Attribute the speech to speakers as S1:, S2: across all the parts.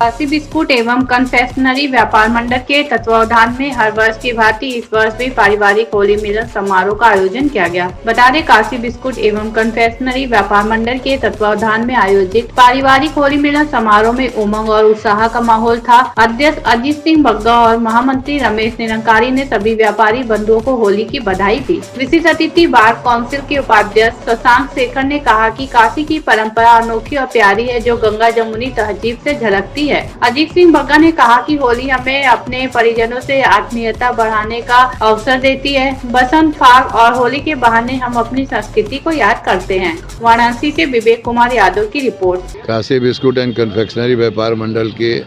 S1: Kashi biscuit एवं confectionery व्यापार मंडल के तत्वावधान में हर वर्ष की भांति इस वर्ष भी पारिवारिक होली मिलन समारोह का आयोजन किया गया। बता दें, काशी बिस्कुट एवं कन्फेक्शनरी व्यापार मंडल के तत्वावधान में आयोजित पारिवारिक होली मिलन समारोह में उमंग और उत्साह का माहौल था। अध्यक्ष अजीत सिंह बग्गा और महामंत्री रमेश निरंकारी ने सभी व्यापारी बंधुओं को होली की बधाई दी। विशिष्ट अतिथि बार काउंसिल के उपाध्यक्ष शशांक शेखर ने कहा कि काशी की परंपरा अनोखी और प्यारी है, जो गंगा जमुनी तहजीब से झलकती है। अजीत सिंह बग्गा ने कहा कि होली हमें अपने परिजनों से आत्मीयता बढ़ाने का अवसर देती है। बसंत, फाग और होली के बहाने हम अपनी संस्कृति को याद करते हैं। वाराणसी से विवेक कुमार यादव की report.
S2: Kashi biscuit and confectionery व्यापार मंडल के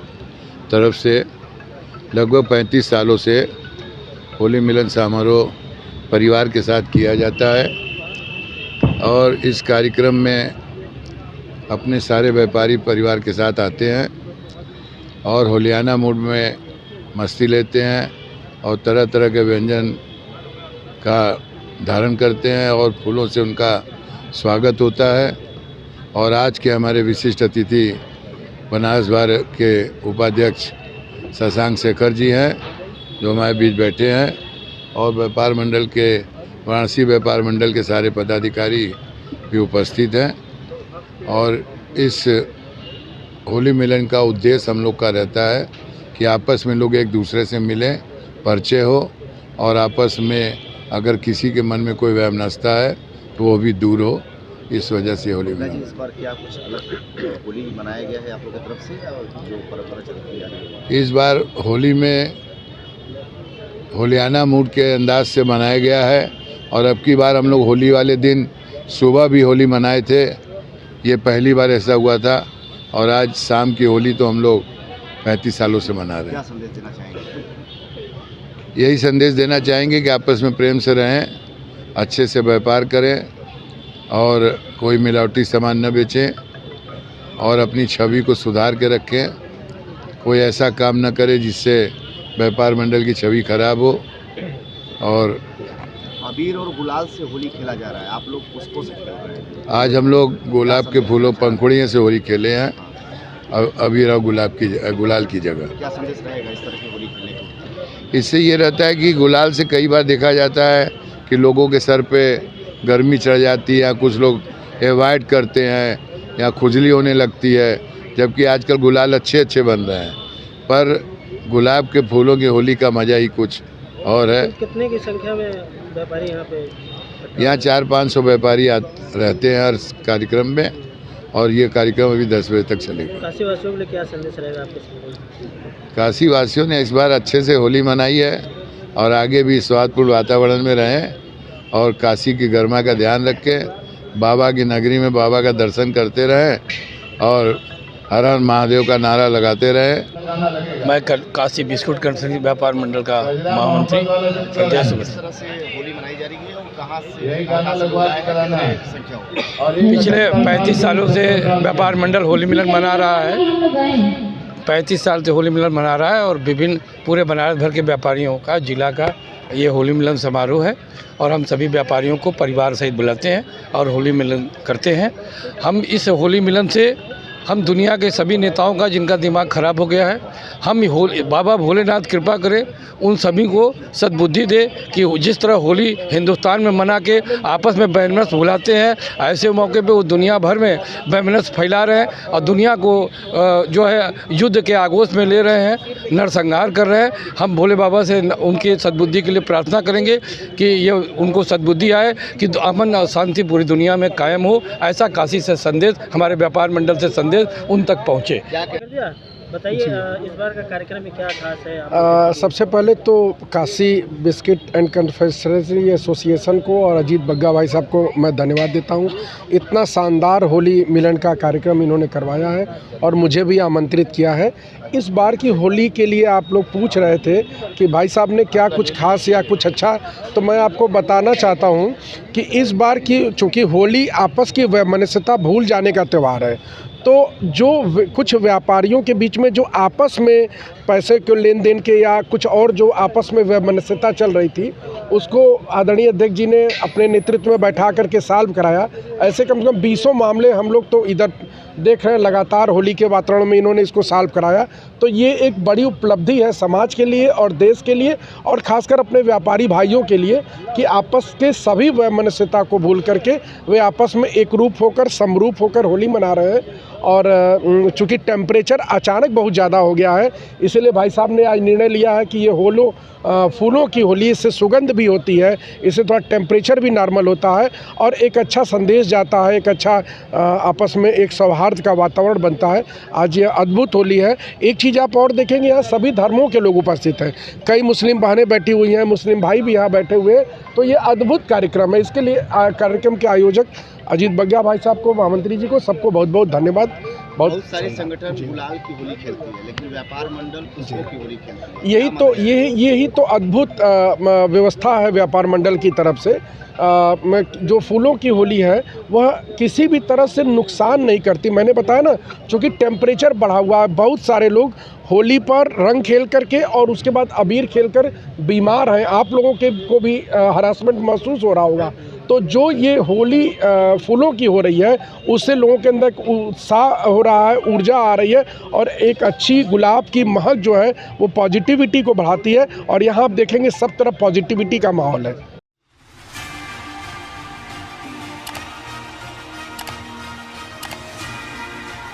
S2: तरफ से लगभग 35 सालों से होली मिलन समारोह परिवार के साथ किया जाता है और इस कार्यक्रम में अपने सारे व्यापारी परिवार के साथ आते हैं और होलियाना मूड में मस्ती लेते हैं और तरह तरह के व्यंजन का धारण करते हैं और फूलों से उनका स्वागत होता है। और आज के हमारे विशिष्ट अतिथि बनारस बार के उपाध्यक्ष शशांक शेखर जी हैं, जो हमारे बीच बैठे हैं, और व्यापार मंडल के वाराणसी व्यापार मंडल के सारे पदाधिकारी भी उपस्थित हैं। और इस होली मिलन का उद्देश्य हम लोग का रहता है कि आपस में लोग एक दूसरे से मिलें, परिचय हो, और आपस में अगर किसी के मन में कोई वैमनस्यता है तो वो भी दूर हो। इस वजह से होली मिलन।
S3: इस बार क्या कुछ अलग होली मनाया गया है आप लोगों की तरफ से, और जो परंपरा चलती है
S2: इस बार होली में होलियाना मूड के अंदाज से मनाया गया है। और अब की बार हम लोग होली वाले दिन सुबह भी होली मनाए थे, ये पहली बार ऐसा हुआ था। और आज शाम की होली तो हम लोग 35 सालों से मना रहे हैं।
S3: क्या संदेश देना चाहेंगे?
S2: यही संदेश देना चाहेंगे कि आपस में प्रेम से रहें, अच्छे से व्यापार करें और कोई मिलावटी सामान न बेचें और अपनी छवि को सुधार के रखें। कोई ऐसा काम न करे जिससे व्यापार मंडल की छवि खराब हो। और
S3: अबीर और गुलाल से होली खेला जा रहा है, आप लोग उसको से खेल रहे हैं।
S2: आज हम लोग गुलाब के फूलों पंखुड़ियों से होली खेले हैं, अबीर और गुलाल की जगह।
S3: क्या संदेश रहेगा इस तरह की होली खेलने का?
S2: इससे ये रहता है कि गुलाल से कई बार देखा जाता है कि लोगों के सर पे गर्मी चढ़ जाती है, या कुछ लोग अवॉइड करते हैं या खुजली होने लगती है, जबकि आजकल गुलाल अच्छे बन रहे हैं। पर गुलाब के फूलों की होली का मज़ा ही कुछ और है।
S4: कितने की संख्या में व्यापारी यहाँ पे?
S2: यहाँ 400-500 व्यापारी रहते हैं हर कार्यक्रम में, और ये कार्यक्रम अभी 10 बजे तक चलेगा।
S4: काशी वासियों के लिए क्या संदेश रहेगा आपके?
S2: काशी वासियों ने इस बार अच्छे से होली मनाई है और आगे भी स्वादपूर्ण वातावरण में रहें और काशी की गरिमा का ध्यान रखें, बाबा की नगरी में बाबा का दर्शन करते रहें और हर हर महादेव का नारा लगाते रहे।
S5: मैं काशी बिस्कुट कन्फेक्शनरी व्यापार मंडल का महामंत्री
S3: किस तरह से होली मनाई जा रही है और कहाँ से संख्या हो?
S5: पिछले 35 सालों से व्यापार मंडल होली मिलन मना रहा है। 35 साल से होली मिलन मना रहा है और विभिन्न पूरे बनारस भर के व्यापारियों का जिला का ये होली मिलन समारोह है। और हम सभी व्यापारियों को परिवार सहित बुलाते हैं और होली मिलन करते हैं। हम इस होली मिलन से हम दुनिया के सभी नेताओं का जिनका दिमाग खराब हो गया है, हम बाबा भोलेनाथ कृपा करें, उन सभी को सद्बुद्धि दे कि जिस तरह होली हिंदुस्तान में मना के आपस में वैमनस्य भुलाते हैं, ऐसे मौके पे वो दुनिया भर में वैमनस्य फैला रहे हैं और दुनिया को जो है युद्ध के आगोश में ले रहे हैं, नरसंहार कर रहे हैं। हम भोले बाबा से उनकी सद्बुद्धि के लिए प्रार्थना करेंगे कि ये उनको सद्बुद्धि आए कि अमन और शांति पूरी दुनिया में कायम हो। ऐसा काशी से संदेश, हमारे व्यापार मंडल से संदेश उन तक पहुँचे।
S4: बताइए इस बार का कार्यक्रम में क्या खास है?
S6: सबसे पहले तो Kashi biscuit and confectionery association को और अजीत बग्गा भाई साहब को मैं धन्यवाद देता हूं। इतना शानदार होली मिलन का कार्यक्रम इन्होंने करवाया है और मुझे भी आमंत्रित किया है। इस बार की होली के लिए आप लोग पूछ रहे थे कि भाई साहब ने क्या कुछ खास या कुछ अच्छा, तो मैं आपको बताना चाहता हूं कि इस बार की चूँकि होली आपस की वैमनस्यता भूल जाने का त्यौहार है, तो जो कुछ व्यापारियों के बीच में जो आपस में पैसे के लेन देन के या कुछ और जो आपस में वैमनस्यता चल रही थी, उसको आदरणीय अध्यक्ष जी ने अपने नेतृत्व में बैठा करके सॉल्व कराया। ऐसे कम से कम 20 मामले हम लोग तो इधर देख रहे हैं लगातार होली के वातावरण में इन्होंने इसको सॉल्व कराया। तो ये एक बड़ी उपलब्धि है समाज के लिए और देश के लिए और ख़ासकर अपने व्यापारी भाइयों के लिए कि आपस के सभी वैमनस्यता को भूल करके वे आपस में एक रूप होकर समरूप होकर होली मना रहे हैं। और चूँकि टेम्परेचर अचानक बहुत ज़्यादा हो गया है, इसीलिए भाई साहब ने आज निर्णय लिया है कि ये फूलों की होली, इससे सुगंध भी होती है, इससे थोड़ा टेम्परेचर भी नॉर्मल होता है और एक अच्छा संदेश जाता है, एक अच्छा आपस में एक सौहार्द का वातावरण बनता है। आज ये अद्भुत होली है। एक चीज़ आप और देखेंगे, यहाँ सभी धर्मों के लोग उपस्थित हैं। कई मुस्लिम बहनें बैठी हुई हैं, मुस्लिम भाई भी यहाँ बैठे हुए हैं। तो ये अद्भुत कार्यक्रम है। इसके लिए कार्यक्रम के आयोजक अजीत बग्गा भाई साहब को, महामंत्री जी को, सबको बहुत बहुत धन्यवाद।
S3: बहुत सारे संगठन गुलाल की होली खेलती है, लेकिन व्यापार मंडल पुष्पों की होली खेलती है।
S6: यही तो अद्भुत व्यवस्था है व्यापार मंडल की तरफ से। जो फूलों की होली है वह किसी भी तरह से नुकसान नहीं करती। मैंने बताया ना, चूँकि टेम्परेचर बढ़ा हुआ है, बहुत सारे लोग होली पर रंग खेल करके और उसके बाद अबीर खेलकर बीमार हैं। आप लोगों को भी हरासमेंट महसूस हो रहा होगा। तो जो ये होली फूलों की हो रही है, उससे लोगों के अंदर उत्साह हो रहा है, ऊर्जा आ रही है और एक अच्छी गुलाब की महक जो है वो पॉजिटिविटी को बढ़ाती है। और यहाँ आप देखेंगे सब तरफ पॉजिटिविटी का माहौल है।